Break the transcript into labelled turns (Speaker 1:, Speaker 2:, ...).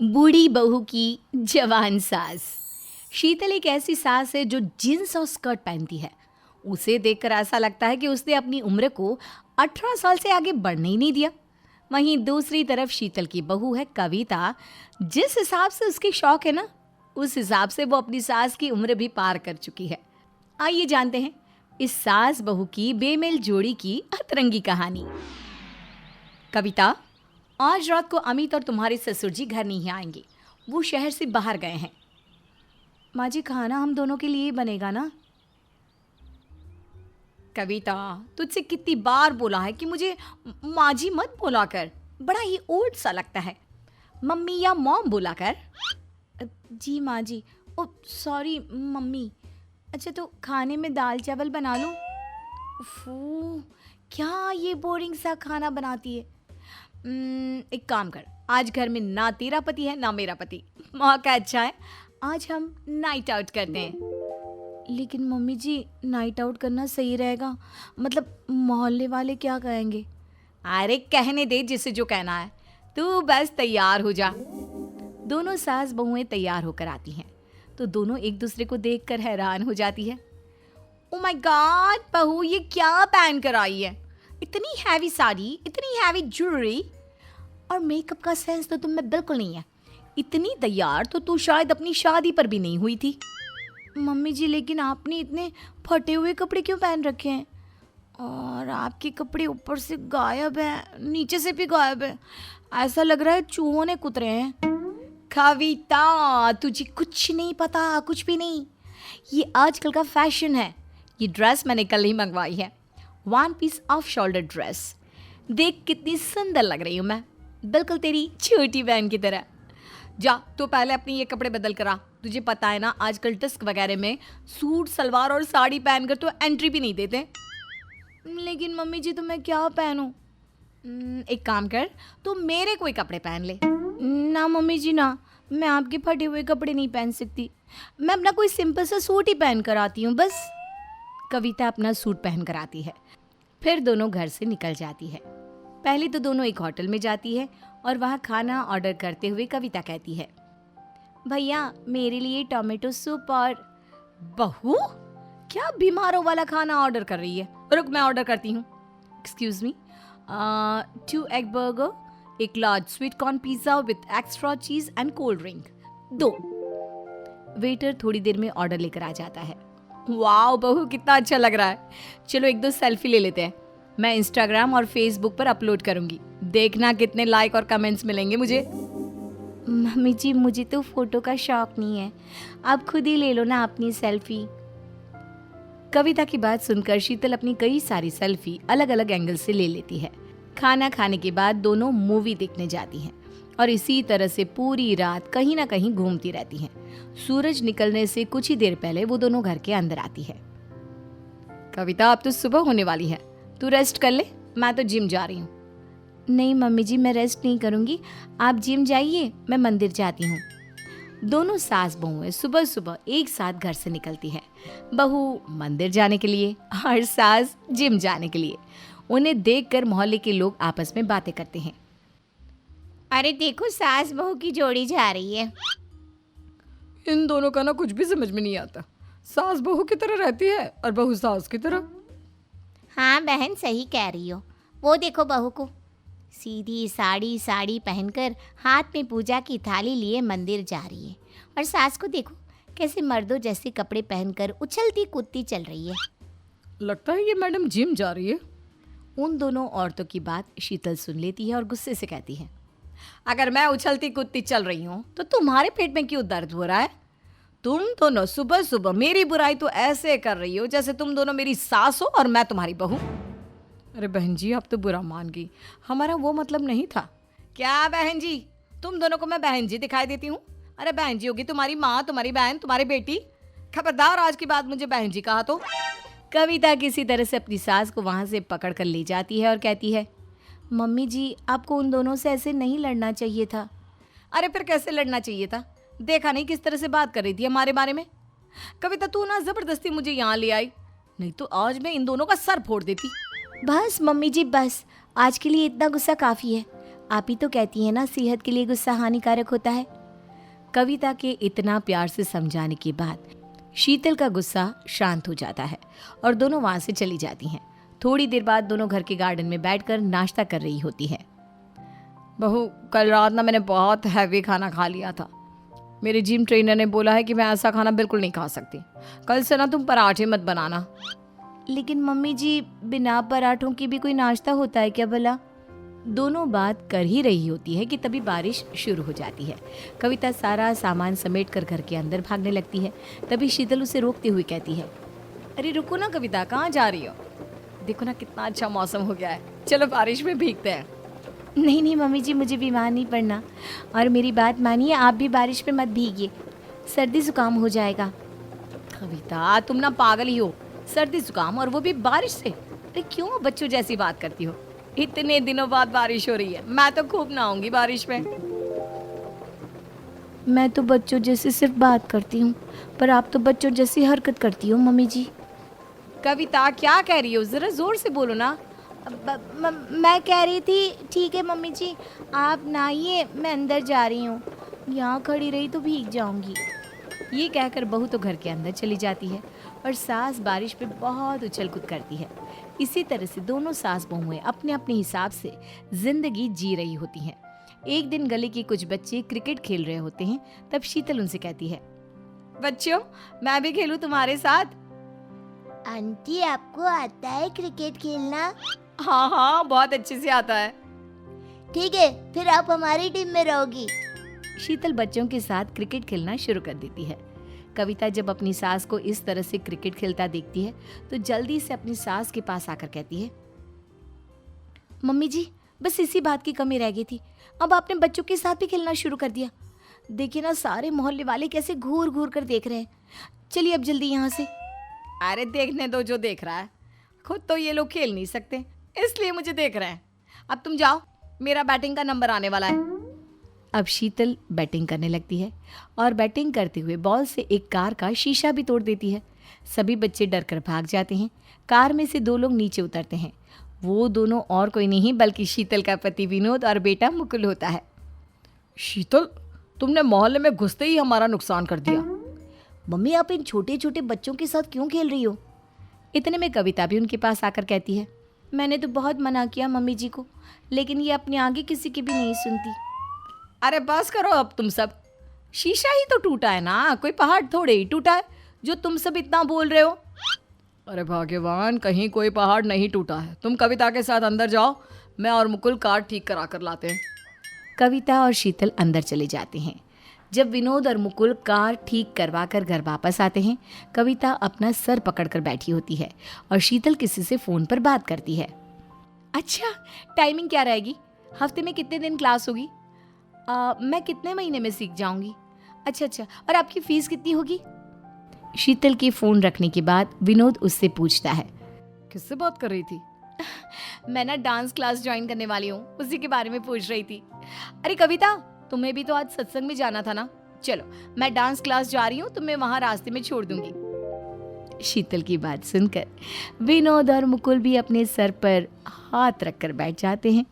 Speaker 1: बूढ़ी बहू की जवान सास। शीतल एक ऐसी सास है जो जींस और स्कर्ट पहनती है। उसे देखकर ऐसा लगता है कि उसने अपनी उम्र को 18 साल से आगे बढ़ने ही नहीं दिया। वहीं दूसरी तरफ शीतल की बहू है कविता। जिस हिसाब से उसके शौक है ना, उस हिसाब से वो अपनी सास की उम्र भी पार कर चुकी है। आइए जानते हैं इस सास बहू की बेमेल जोड़ी की अतरंगी कहानी। कविता, आज रात को अमित और तुम्हारे ससुर जी घर नहीं आएंगे। वो शहर से बाहर गए हैं। माँ जी, खाना हम दोनों के लिए ही बनेगा ना? कविता, तुझसे कितनी बार बोला है कि मुझे माँ जी मत बोला कर, बड़ा ही ओड सा लगता है। मम्मी या मॉम बोला कर। जी माँ जी। ओ सॉरी मम्मी। अच्छा तो खाने में दाल चावल बना लूँ? फू, क्या ये बोरिंग सा खाना बनाती है। एक काम कर, आज घर में ना तेरा पति है ना मेरा पति। मौका अच्छा है, आज हम नाइट आउट करते हैं। लेकिन मम्मी जी, नाइट आउट करना सही रहेगा? मतलब मोहल्ले वाले क्या कहेंगे? अरे कहने दे जिसे जो कहना है, तू बस तैयार हो जा। दोनों सास बहुएं तैयार होकर आती हैं तो दोनों एक दूसरे को देखकर हैरान हो जाती है। ओ माय गॉड बहू, ये क्या पहन कर आई है? इतनी हैवी साड़ी, इतनी हैवी ज्वेलरी, और मेकअप का सेंस तो तुम में बिल्कुल नहीं है। इतनी तैयार तो तू शायद अपनी शादी पर भी नहीं हुई थी। मम्मी जी, लेकिन आपने इतने फटे हुए कपड़े क्यों पहन रखे हैं? और आपके कपड़े ऊपर से गायब हैं, नीचे से भी गायब है। ऐसा लग रहा है चूहों ने कुतरे हैं। कविता, तुझे कुछ नहीं पता, कुछ भी नहीं। ये आजकल का फैशन है। ये ड्रेस मैंने कल ही मंगवाई है, 1 पीस ऑफ शोल्डर ड्रेस। देख कितनी सुंदर लग रही हूँ मैं, बिल्कुल तेरी छोटी बहन की तरह। जा तो पहले अपनी ये कपड़े बदल कर आ। तुझे पता है ना, आजकल डिस्क वगैरह में सूट सलवार और साड़ी पहनकर तो एंट्री भी नहीं देते। लेकिन मम्मी जी, तो मैं क्या पहनूं? एक काम कर, तू मेरे कोई कपड़े पहन ले। ना मम्मी जी ना, मैं आपके फटे हुए कपड़े नहीं पहन सकती। मैं अपना कोई सिंपल सा सूट ही पहन कर आती हूँ बस। कविता अपना सूट पहन कर आती है, फिर दोनों घर से निकल जाती है। पहले तो दोनों एक होटल में जाती है और वहाँ खाना ऑर्डर करते हुए कविता कहती है, भैया मेरे लिए टोमेटो सूप और। बहू, क्या बीमारों वाला खाना ऑर्डर कर रही है? रुक, मैं ऑर्डर करती हूँ। Excuse me, 2 egg burger, 1 large sweet corn pizza with extra चीज एंड कोल्ड ड्रिंक 2। वेटर थोड़ी देर में ऑर्डर लेकर आ जाता है। वाओ बहू, कितना अच्छा लग रहा है। चलो 1-2 सेल्फी ले लेते हैं, मैं इंस्टाग्राम और फेसबुक पर अपलोड करूंगी। देखना कितने लाइक और कमेंट्स मिलेंगे मुझे। मम्मी जी, मुझे तो फोटो का शौक नहीं है, आप खुद ही ले लो ना अपनी सेल्फी। कविता की बात सुनकर शीतल अपनी कई सारी सेल्फी अलग अलग एंगल से ले लेती है। खाना खाने के बाद दोनों मूवी देखने जाती हैं और इसी तरह से पूरी रात कहीं ना कहीं घूमती रहती हैं। सूरज निकलने से कुछ ही देर पहले वो दोनों घर के अंदर आती है। कविता, अब तो सुबह होने वाली है, तू रेस्ट कर ले, मैं तो जिम जा रही हूँ। नहीं मम्मी जी, मैं रेस्ट नहीं करूँगी, आप जिम जाइए, मैं मंदिर जाती हूँ। दोनों सास बहुएं सुबह सुबह एक साथ घर से निकलती है। बहू मंदिर जाने के लिए और सास जिम जाने के लिए। उन्हें देखकर मोहल्ले के लोग आपस में बातें करते हैं। अरे देखो, सास बहू की जोड़ी जा रही है।
Speaker 2: इन दोनों का ना कुछ भी समझ में नहीं आता। सास बहू की तरह रहती है और बहू सास की तरह।
Speaker 3: हाँ बहन, सही कह रही हो। वो देखो बहू को, सीधी साड़ी पहनकर हाथ में पूजा की थाली लिए मंदिर जा रही है, और सास को देखो कैसे मर्दों जैसे कपड़े पहनकर उछलती कूदती चल रही है।
Speaker 2: लगता है ये मैडम जिम जा रही है।
Speaker 1: उन दोनों औरतों की बात शीतल सुन लेती है और गुस्से से कहती है, अगर मैं उछलती कूदती चल रही हूँ तो तुम्हारे पेट में क्यों दर्द हो रहा है? तुम दोनों सुबह सुबह मेरी बुराई तो ऐसे कर रही हो जैसे तुम दोनों मेरी सास हो और मैं तुम्हारी बहू।
Speaker 2: अरे बहन जी, आप तो बुरा मान गई, हमारा वो मतलब नहीं था।
Speaker 1: क्या बहन जी? तुम दोनों को मैं बहन जी दिखाई देती हूँ? अरे बहन जी होगी तुम्हारी माँ, तुम्हारी बहन, तुम्हारी बेटी। खबरदार आज की बात मुझे बहन जी कहा तो। कविता किसी तरह से अपनी सास को वहाँ से पकड़ कर ले जाती है और कहती है, मम्मी जी, आपको उन दोनों से ऐसे नहीं लड़ना चाहिए था। अरे फिर कैसे लड़ना चाहिए था? देखा नहीं किस तरह से बात कर रही थी हमारे बारे में। कविता, तू ना जबरदस्ती मुझे यहाँ ले आई, नहीं तो आज मैं इन दोनों का सर फोड़ देती। बस मम्मी जी बस, आज के लिए इतना गुस्सा काफ़ी है।
Speaker 3: आप ही तो कहती हैं ना सेहत के लिए गुस्सा हानिकारक होता है।
Speaker 1: कविता के इतना प्यार से समझाने के बाद शीतल का गुस्सा शांत हो जाता है और दोनों वहाँ से चली जाती हैं। थोड़ी देर बाद दोनों घर के गार्डन में बैठकर नाश्ता कर रही होती है।
Speaker 2: बहू, कल रात ना मैंने बहुत हैवी खाना खा लिया था। मेरे जिम ट्रेनर ने बोला है कि मैं ऐसा खाना बिल्कुल नहीं खा सकती। कल से ना तुम पराठे मत बनाना।
Speaker 3: लेकिन मम्मी जी, बिना पराठों की भी कोई नाश्ता होता है क्या भला?
Speaker 1: दोनों बात कर ही रही होती है कि तभी बारिश शुरू हो जाती है। कविता सारा सामान समेट कर घर के अंदर भागने लगती है। तभी शीतल उसे रोकते हुए कहती है,
Speaker 2: अरे रुको ना कविता, कहाँ जा रही हो? देखो ना कितना अच्छा मौसम हो गया है, चलो बारिश में भीगते हैं।
Speaker 3: नहीं नहीं मम्मी जी, मुझे बीमार नहीं पड़ना। और मेरी बात मानिए, आप भी बारिश में मत भीगिए, सर्दी जुकाम हो जाएगा।
Speaker 1: कविता, तुम ना पागल ही हो। सर्दी जुकाम, और वो भी बारिश से? अरे क्यों बच्चों जैसी बात करती हो? इतने दिनों बाद बारिश हो रही है, मैं तो खूब नहाऊंगी बारिश में।
Speaker 3: मैं तो बच्चों जैसे सिर्फ बात करती हूँ, पर आप तो बच्चों जैसी हरकत करती हो मम्मी जी।
Speaker 1: कविता, क्या कह रही हो? जरा जोर से बोलो ना।
Speaker 3: मैं कह रही थी, ठीक है मम्मी जी, आप नहाइए, मैं अंदर जा रही हूँ। यहाँ खड़ी रही तो भीग जाऊंगी।
Speaker 1: ये कहकर बहू तो घर के अंदर चली जाती है और सास बारिश पे बहुत उछल कूद करती है। इसी तरह से दोनों सास बहुएं अपने अपने हिसाब से जिंदगी जी रही होती हैं। एक दिन गली के कुछ बच्चे क्रिकेट खेल रहे होते हैं। तब शीतल उनसे कहती है,
Speaker 2: बच्चों, मैं भी खेलूं तुम्हारे साथ?
Speaker 3: आंटी, आपको आता है क्रिकेट खेलना?
Speaker 2: हाँ हाँ, बहुत अच्छे से आता है।
Speaker 3: ठीक है, फिर आप हमारी टीम में रहोगी।
Speaker 1: शीतल बच्चों के साथ क्रिकेट खेलना शुरू कर देती है। कविता जब अपनी सास को इस तरह से क्रिकेट खेलता देखती है तो जल्दी से अपनी सास के पास आकर कहती है,
Speaker 3: मम्मी जी, बस इसी बात की कमी रह गई थी, अब आपने बच्चों के साथ भी खेलना शुरू कर दिया। देखिए ना, सारे मोहल्ले वाले कैसे घूर घूर कर देख रहे हैं। चलिए अब जल्दी यहाँ से।
Speaker 2: अरे देखने दो जो देख रहा है, खुद तो ये लोग खेल नहीं सकते, इसलिए मुझे देख रहे हैं। अब तुम जाओ, मेरा बैटिंग का नंबर आने वाला है।
Speaker 1: अब शीतल बैटिंग करने लगती है और बैटिंग करते हुए बॉल से एक कार का शीशा भी तोड़ देती है। सभी बच्चे डर कर भाग जाते हैं। कार में से दो लोग नीचे उतरते हैं। वो दोनों और कोई नहीं बल्कि शीतल का पति विनोद और बेटा मुकुल होता है।
Speaker 2: शीतल, तुमने मोहल्ले में घुसते ही हमारा नुकसान कर दिया।
Speaker 3: मम्मी, आप इन छोटे छोटे बच्चों के साथ क्यों खेल रही हो?
Speaker 1: इतने में कविता भी उनके पास आकर कहती है,
Speaker 3: मैंने तो बहुत मना किया मम्मी जी को, लेकिन ये अपने आगे किसी की भी नहीं सुनती।
Speaker 2: अरे बस करो अब तुम सब, शीशा ही तो टूटा है ना, कोई पहाड़ थोड़े ही टूटा है जो तुम सब इतना बोल रहे हो। अरे भाग्यवान, कहीं कोई पहाड़ नहीं टूटा है। तुम कविता के साथ अंदर जाओ, मैं और मुकुल कार ठीक करा कर लाते हैं।
Speaker 1: कविता और शीतल अंदर चले जाते हैं। जब विनोद और मुकुल कार ठीक करवा कर घर वापस आते हैं, कविता अपना सर पकड़कर बैठी होती है और शीतल किसी से फ़ोन पर बात करती है। अच्छा, टाइमिंग क्या रहेगी? हफ्ते में कितने दिन क्लास होगी? मैं कितने महीने में सीख जाऊंगी? अच्छा, और आपकी फ़ीस कितनी होगी? शीतल के फ़ोन रखने के बाद विनोद उससे पूछता है,
Speaker 2: किससे बात कर रही थी?
Speaker 1: मैं ना डांस क्लास ज्वाइन करने वाली हूँ, उसी के बारे में पूछ रही थी। अरे कविता, तुम्हें भी तो आज सत्संग में जाना था ना? चलो, मैं डांस क्लास जा रही हूँ, तुम्हें वहाँ रास्ते में छोड़ दूंगी। शीतल की बात सुनकर विनोद और मुकुल भी अपने सर पर हाथ रखकर बैठ जाते हैं।